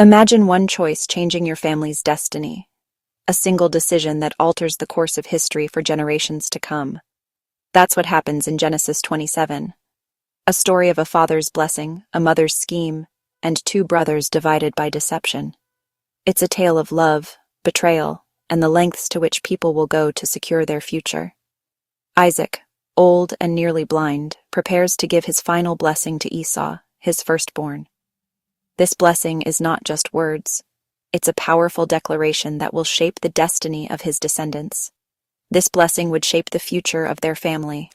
Imagine one choice changing your family's destiny, a single decision that alters the course of history for generations to come. That's what happens in Genesis 27, a story of a father's blessing, a mother's scheme, and two brothers divided by deception. It's a tale of love, betrayal, and the lengths to which people will go to secure their future. Isaac, old and nearly blind, prepares to give his final blessing to Esau, his firstborn. This blessing is not just words. It's a powerful declaration that will shape the destiny of his descendants. This blessing would shape the future of their family.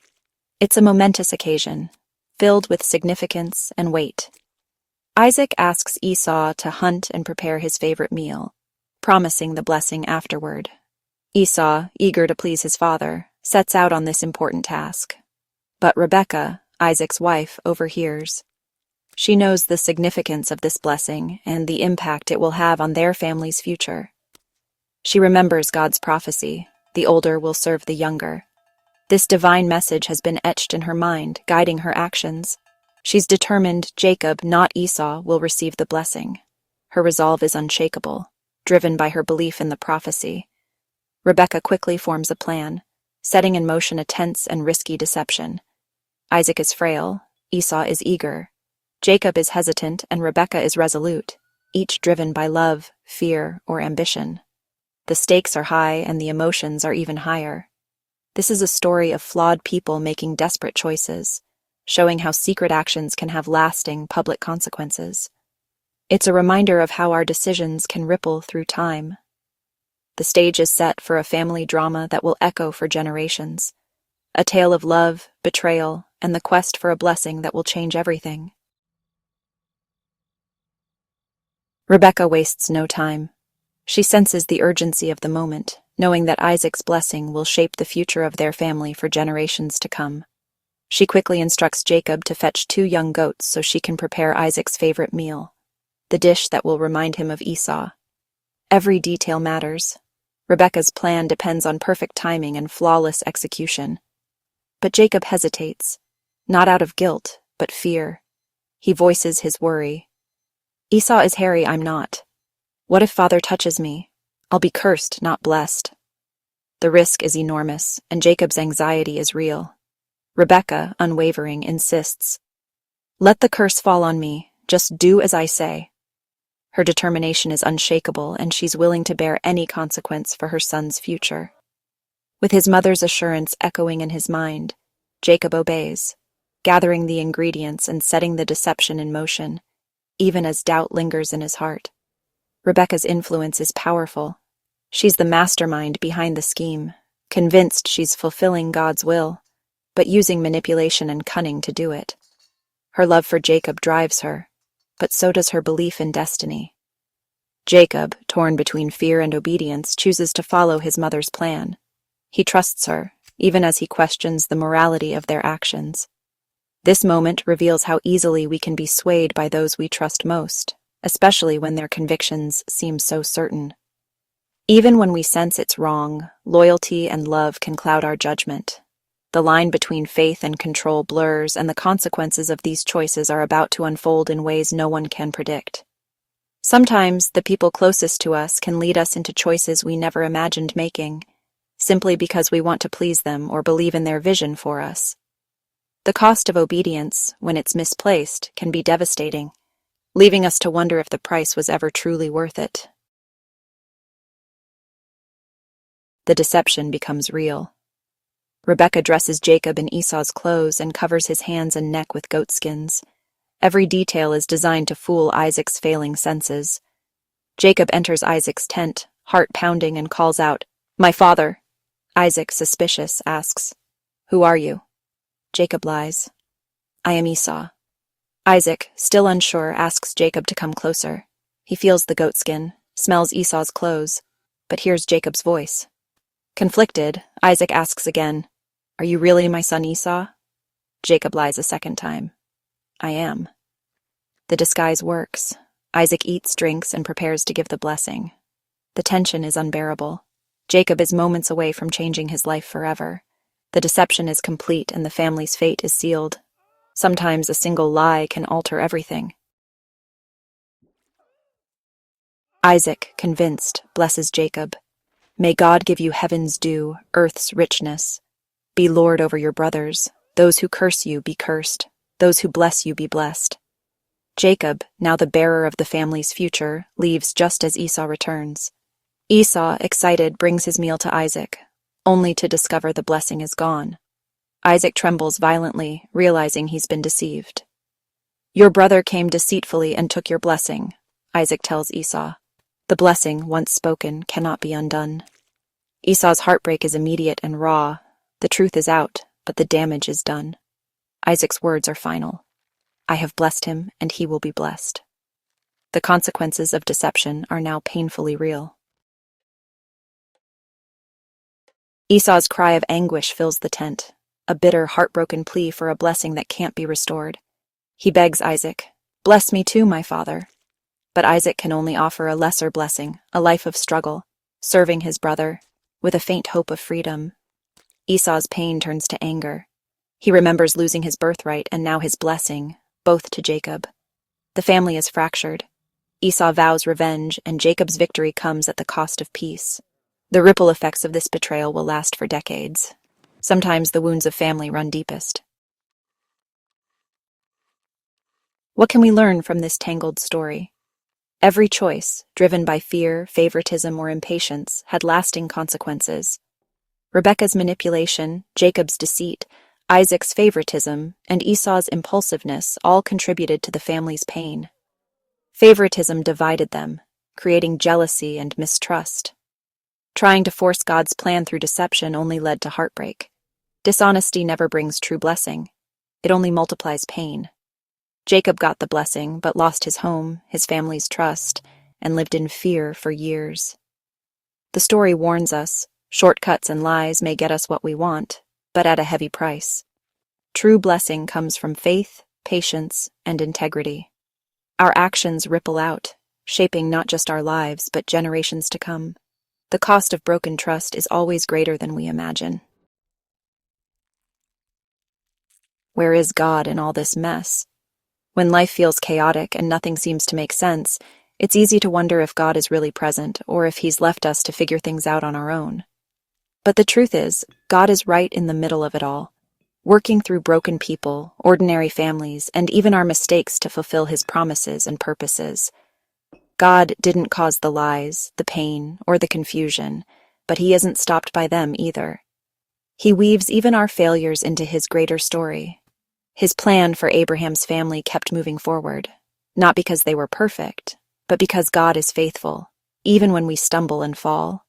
It's a momentous occasion, filled with significance and weight. Isaac asks Esau to hunt and prepare his favorite meal, promising the blessing afterward. Esau, eager to please his father, sets out on this important task. But Rebekah, Isaac's wife, overhears. She knows the significance of this blessing and the impact it will have on their family's future. She remembers God's prophecy, the older will serve the younger. This divine message has been etched in her mind, guiding her actions. She's determined Jacob, not Esau, will receive the blessing. Her resolve is unshakable, driven by her belief in the prophecy. Rebekah quickly forms a plan, setting in motion a tense and risky deception. Isaac is frail, Esau is eager. Jacob is hesitant and Rebekah is resolute, each driven by love, fear, or ambition. The stakes are high and the emotions are even higher. This is a story of flawed people making desperate choices, showing how secret actions can have lasting public consequences. It's a reminder of how our decisions can ripple through time. The stage is set for a family drama that will echo for generations, a tale of love, betrayal, and the quest for a blessing that will change everything. Rebekah wastes no time. She senses the urgency of the moment, knowing that Isaac's blessing will shape the future of their family for generations to come. She quickly instructs Jacob to fetch 2 young goats so she can prepare Isaac's favorite meal, the dish that will remind him of Esau. Every detail matters. Rebekah's plan depends on perfect timing and flawless execution. But Jacob hesitates, not out of guilt, but fear. He voices his worry. Esau is hairy, I'm not. What if father touches me? I'll be cursed, not blessed. The risk is enormous, and Jacob's anxiety is real. Rebekah, unwavering, insists, "Let the curse fall on me, just do as I say." Her determination is unshakable, and she's willing to bear any consequence for her son's future. With his mother's assurance echoing in his mind, Jacob obeys, gathering the ingredients and setting the deception in motion, even as doubt lingers in his heart. Rebekah's influence is powerful. She's the mastermind behind the scheme, convinced she's fulfilling God's will, but using manipulation and cunning to do it. Her love for Jacob drives her, but so does her belief in destiny. Jacob, torn between fear and obedience, chooses to follow his mother's plan. He trusts her, even as he questions the morality of their actions. This moment reveals how easily we can be swayed by those we trust most, especially when their convictions seem so certain. Even when we sense it's wrong, loyalty and love can cloud our judgment. The line between faith and control blurs, and the consequences of these choices are about to unfold in ways no one can predict. Sometimes the people closest to us can lead us into choices we never imagined making, simply because we want to please them or believe in their vision for us. The cost of obedience, when it's misplaced, can be devastating, leaving us to wonder if the price was ever truly worth it. The deception becomes real. Rebekah dresses Jacob in Esau's clothes and covers his hands and neck with goatskins. Every detail is designed to fool Isaac's failing senses. Jacob enters Isaac's tent, heart pounding, and calls out, "My father!" Isaac, suspicious, asks, "Who are you?" Jacob lies. "I am Esau." Isaac, still unsure, asks Jacob to come closer. He feels the goatskin, smells Esau's clothes, but hears Jacob's voice. Conflicted, Isaac asks again, "Are you really my son Esau?" Jacob lies a second time. "I am." The disguise works. Isaac eats, drinks, and prepares to give the blessing. The tension is unbearable. Jacob is moments away from changing his life forever. The deception is complete and the family's fate is sealed. Sometimes a single lie can alter everything. Isaac, convinced, blesses Jacob. May God give you heaven's dew, earth's richness. Be Lord over your brothers. Those who curse you be cursed. Those who bless you be blessed. Jacob, now the bearer of the family's future, leaves just as Esau returns. Esau, excited, brings his meal to Isaac, only to discover the blessing is gone. Isaac trembles violently, realizing he's been deceived. Your brother came deceitfully and took your blessing, Isaac tells Esau. The blessing, once spoken, cannot be undone. Esau's heartbreak is immediate and raw. The truth is out, but the damage is done. Isaac's words are final. I have blessed him, and he will be blessed. The consequences of deception are now painfully real. Esau's cry of anguish fills the tent, a bitter, heartbroken plea for a blessing that can't be restored. He begs Isaac, "Bless me too, my father." But Isaac can only offer a lesser blessing, a life of struggle, serving his brother, with a faint hope of freedom. Esau's pain turns to anger. He remembers losing his birthright and now his blessing, both to Jacob. The family is fractured. Esau vows revenge, and Jacob's victory comes at the cost of peace. The ripple effects of this betrayal will last for decades. Sometimes the wounds of family run deepest. What can we learn from this tangled story? Every choice, driven by fear, favoritism, or impatience, had lasting consequences. Rebekah's manipulation, Jacob's deceit, Isaac's favoritism, and Esau's impulsiveness all contributed to the family's pain. Favoritism divided them, creating jealousy and mistrust. Trying to force God's plan through deception only led to heartbreak. Dishonesty never brings true blessing. It only multiplies pain. Jacob got the blessing, but lost his home, his family's trust, and lived in fear for years. The story warns us, shortcuts and lies may get us what we want, but at a heavy price. True blessing comes from faith, patience, and integrity. Our actions ripple out, shaping not just our lives, but generations to come. The cost of broken trust is always greater than we imagine. Where is God in all this mess? When life feels chaotic and nothing seems to make sense, it's easy to wonder if God is really present or if he's left us to figure things out on our own. But the truth is, God is right in the middle of it all, working through broken people, ordinary families, and even our mistakes to fulfill his promises and purposes. God didn't cause the lies, the pain, or the confusion, but he isn't stopped by them either. He weaves even our failures into his greater story. His plan for Abraham's family kept moving forward, not because they were perfect, but because God is faithful, even when we stumble and fall.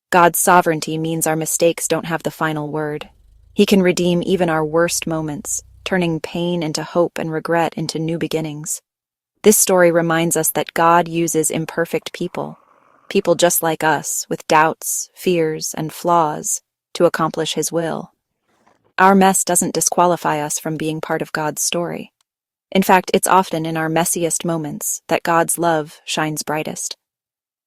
God's sovereignty means our mistakes don't have the final word. He can redeem even our worst moments, turning pain into hope and regret into new beginnings. This story reminds us that God uses imperfect people, people just like us, with doubts, fears, and flaws, to accomplish his will. Our mess doesn't disqualify us from being part of God's story. In fact, it's often in our messiest moments that God's love shines brightest.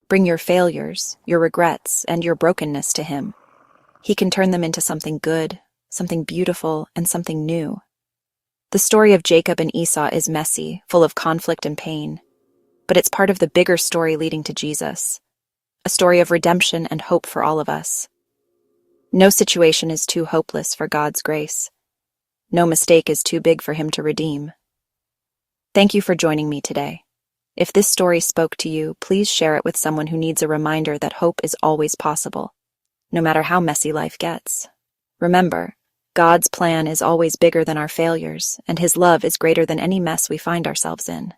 Bring your failures, your regrets, and your brokenness to him. He can turn them into something good, something beautiful, and something new. The story of Jacob and Esau is messy, full of conflict and pain, but it's part of the bigger story leading to Jesus, a story of redemption and hope for all of us. No situation is too hopeless for God's grace. No mistake is too big for him to redeem. Thank you for joining me today. If this story spoke to you, please share it with someone who needs a reminder that hope is always possible, no matter how messy life gets. Remember, God's plan is always bigger than our failures, and his love is greater than any mess we find ourselves in.